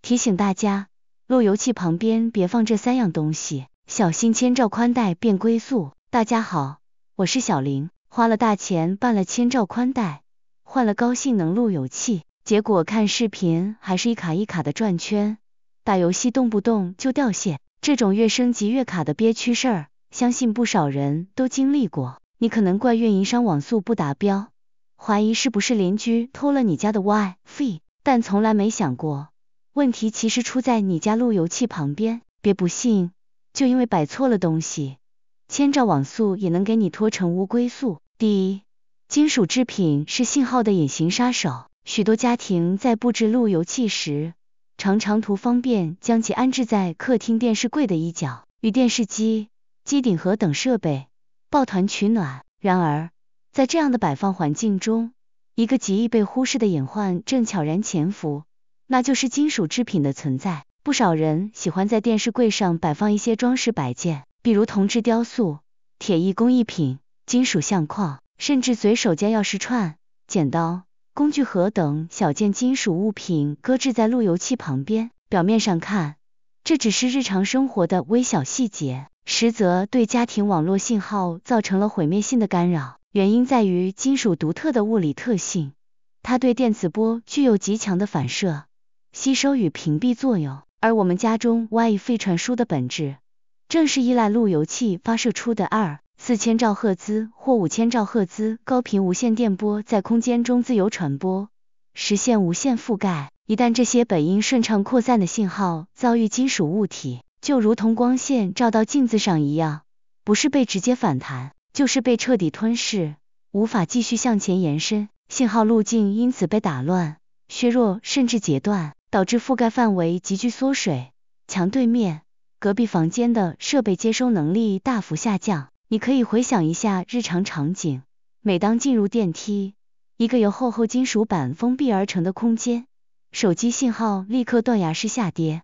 提醒大家，路由器旁边别放这3样东西，小心千兆宽带变龟速。大家好，我是小林，花了大钱办了千兆宽带，换了高性能路由器，结果看视频还是一卡一卡的转圈，打游戏动不动就掉线，这种越升级越卡的憋屈事儿，相信不少人都经历过。你可能怪运营商网速不达标，怀疑是不是邻居偷了你家的 WiFi， 但从来没想过问题其实出在你家路由器旁边。别不信，就因为摆错了东西，千兆网速也能给你拖成乌龟速。第一，金属制品是信号的隐形杀手，许多家庭在布置路由器时，常常图方便将其安置在客厅电视柜的一角，与电视机、机顶盒等设备抱团取暖。然而，在这样的摆放环境中，一个极易被忽视的隐患正悄然潜伏，那就是金属制品的存在。不少人喜欢在电视柜上摆放一些装饰摆件，比如铜制雕塑、铁艺工艺品、金属相框，甚至随手将钥匙串、剪刀、工具盒等小件金属物品搁置在路由器旁边。表面上看，这只是日常生活的微小细节，实则对家庭网络信号造成了毁灭性的干扰。原因在于金属独特的物理特性，它对电磁波具有极强的反射、吸收与屏蔽作用，而我们家中 WiFi 传输的本质，正是依赖路由器发射出的4000兆赫兹或5000兆赫兹高频无线电波在空间中自由传播，实现无线覆盖。一旦这些本应顺畅扩散的信号遭遇金属物体，就如同光线照到镜子上一样，不是被直接反弹，就是被彻底吞噬，无法继续向前延伸，信号路径因此被打乱、削弱甚至截断，导致覆盖范围急剧缩水，墙对面、隔壁房间的设备接收能力大幅下降。你可以回想一下日常场景，每当进入电梯，一个由厚厚金属板封闭而成的空间，手机信号立刻断崖式下跌，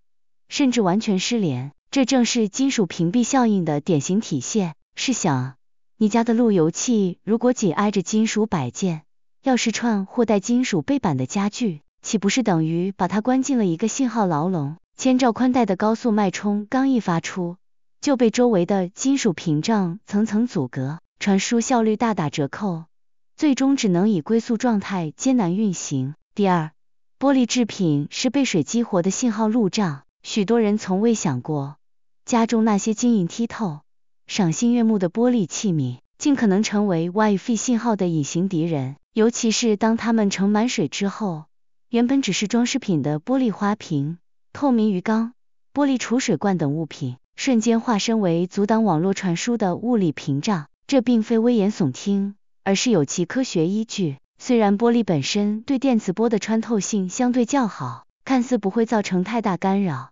甚至完全失联，这正是金属屏蔽效应的典型体现。试想，你家的路由器如果紧挨着金属摆件、钥匙串或带金属背板的家具，岂不是等于把它关进了一个信号牢笼？千兆宽带的高速脉冲刚一发出，就被周围的金属屏障层层阻隔，传输效率大打折扣，最终只能以龟速状态艰难运行。第二，玻璃制品是被水激活的信号路障，许多人从未想过，家中那些晶莹剔透、赏心悦目的玻璃器皿，尽可能成为 WiFi 信号的隐形敌人。尤其是当它们盛满水之后，原本只是装饰品的玻璃花瓶、透明鱼缸、玻璃储水罐等物品，瞬间化身为阻挡网络传输的物理屏障。这并非危言耸听，而是有其科学依据。虽然玻璃本身对电磁波的穿透性相对较好，看似不会造成太大干扰，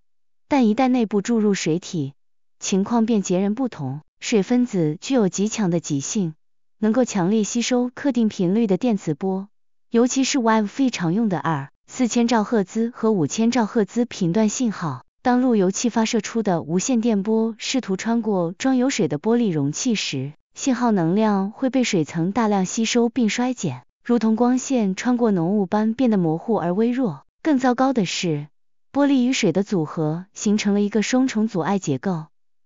但一旦内部注入水体，情况便截然不同。水分子具有极强的极性，能够强烈吸收特定频率的电磁波，尤其是 WiFi 常用的4000兆赫兹和5000兆赫兹频段信号。当路由器发射出的无线电波试图穿过装有水的玻璃容器时，信号能量会被水层大量吸收并衰减，如同光线穿过浓雾般变得模糊而微弱。更糟糕的是，玻璃与水的组合形成了一个双重阻碍结构，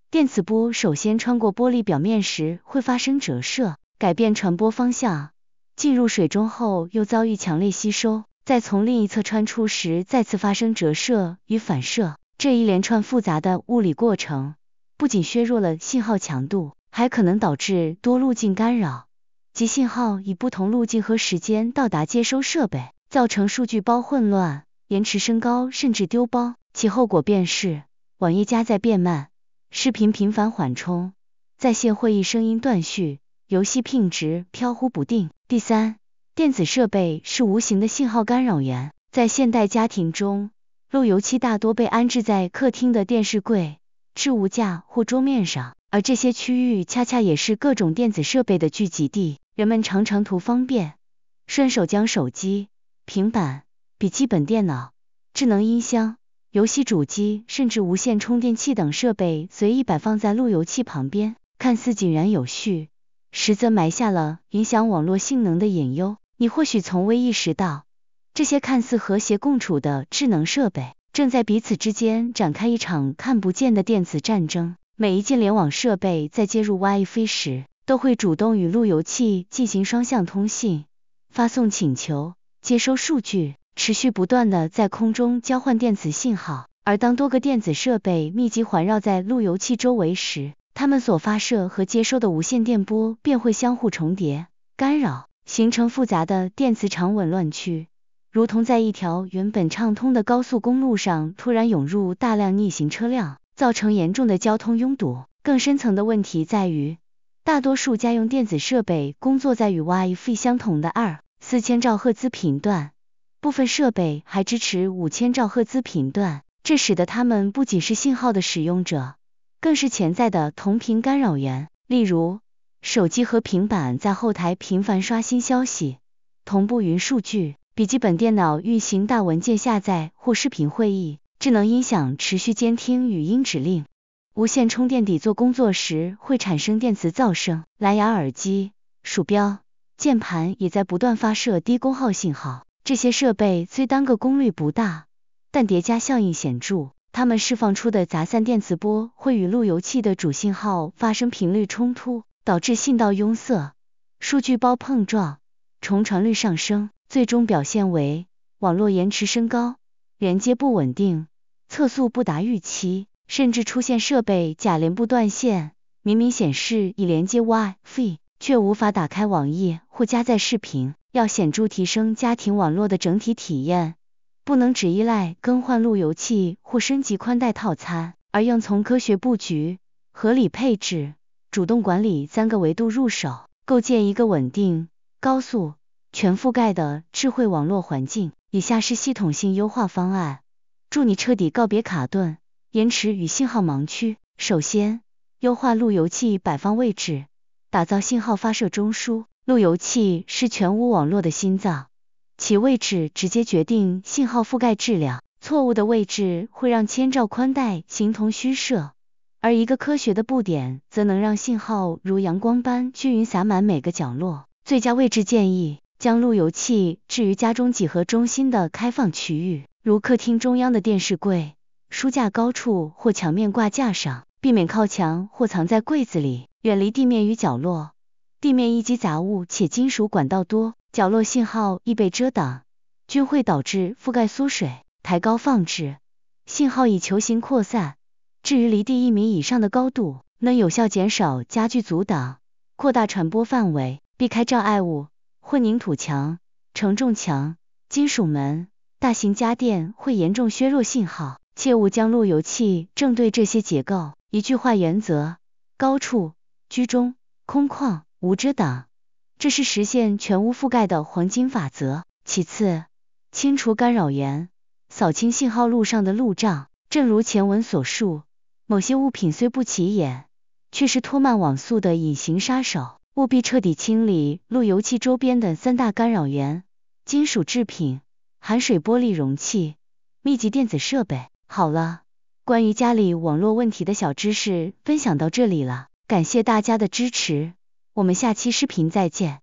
电磁波首先穿过玻璃表面时会发生折射，改变传播方向，进入水中后又遭遇强烈吸收，再从另一侧穿出时再次发生折射与反射。这一连串复杂的物理过程，不仅削弱了信号强度，还可能导致多路径干扰，即信号以不同路径和时间到达接收设备，造成数据包混乱、延迟升高甚至丢包。其后果便是网页加载变慢，视频频繁缓冲，在线会议声音断续，游戏品质飘忽不定。第三，电子设备是无形的信号干扰源。在现代家庭中，路由器大多被安置在客厅的电视柜、置物架或桌面上，而这些区域恰恰也是各种电子设备的聚集地。人们常常图方便，顺手将手机、平板、笔记本电脑、智能音箱、游戏主机甚至无线充电器等设备随意摆放在路由器旁边，看似井然有序，实则埋下了影响网络性能的隐忧。你或许从未意识到，这些看似和谐共处的智能设备，正在彼此之间展开一场看不见的电子战争。每一件联网设备在接入 Wi-Fi 时，都会主动与路由器进行双向通信，发送请求，接收数据，持续不断的在空中交换电子信号。而当多个电子设备密集环绕在路由器周围时，它们所发射和接收的无线电波便会相互重叠、干扰，形成复杂的电磁场紊乱区，如同在一条原本畅通的高速公路上突然涌入大量逆行车辆，造成严重的交通拥堵。更深层的问题在于，大多数家用电子设备工作在与 Wi-Fi 相同的4000兆赫兹频段，部分设备还支持5000兆赫兹频段，这使得它们不仅是信号的使用者，更是潜在的同频干扰源。例如，手机和平板在后台频繁刷新消息，同步云数据，笔记本电脑运行大文件下载或视频会议，智能音响持续监听语音指令，无线充电底座工作时会产生电磁噪声，蓝牙耳机、鼠标、键盘也在不断发射低功耗信号。这些设备虽单个功率不大，但叠加效应显著，它们释放出的杂散电磁波会与路由器的主信号发生频率冲突，导致信道拥塞、数据包碰撞、重传率上升，最终表现为网络延迟升高、连接不稳定、测速不达预期，甚至出现设备假连不断线，明明显示已连接 Wi-Fi， 却无法打开网页或加载视频。要显著提升家庭网络的整体体验，不能只依赖更换路由器或升级宽带套餐，而应从科学布局、合理配置、主动管理3个维度入手，构建一个稳定、高速、全覆盖的智慧网络环境。以下是系统性优化方案，助你彻底告别卡顿、延迟与信号盲区。首先，优化路由器摆放位置，打造信号发射中枢。路由器是全屋网络的心脏，其位置直接决定信号覆盖质量，错误的位置会让千兆宽带形同虚设，而一个科学的布点则能让信号如阳光般均匀洒满每个角落。最佳位置建议，将路由器置于家中几何中心的开放区域，如客厅中央的电视柜、书架高处或墙面挂架上，避免靠墙或藏在柜子里，远离地面与角落。地面易积杂物且金属管道多，角落信号易被遮挡，均会导致覆盖缩水。抬高放置，信号以球形扩散，至于离地1米以上的高度，能有效减少家具阻挡，扩大传播范围，避开障碍物，混凝土墙、承重墙、金属门、大型家电会严重削弱信号，切勿将路由器正对这些结构。一句话原则：高处、居中、空旷、无遮挡，这是实现全屋覆盖的黄金法则。其次，清除干扰源，扫清信号路上的路障。正如前文所述，某些物品虽不起眼，却是拖慢网速的隐形杀手，务必彻底清理路由器周边的3大干扰源：金属制品、含水玻璃容器、密集电子设备。好了，关于家里网络问题的小知识分享到这里了，感谢大家的支持，我们下期视频再见。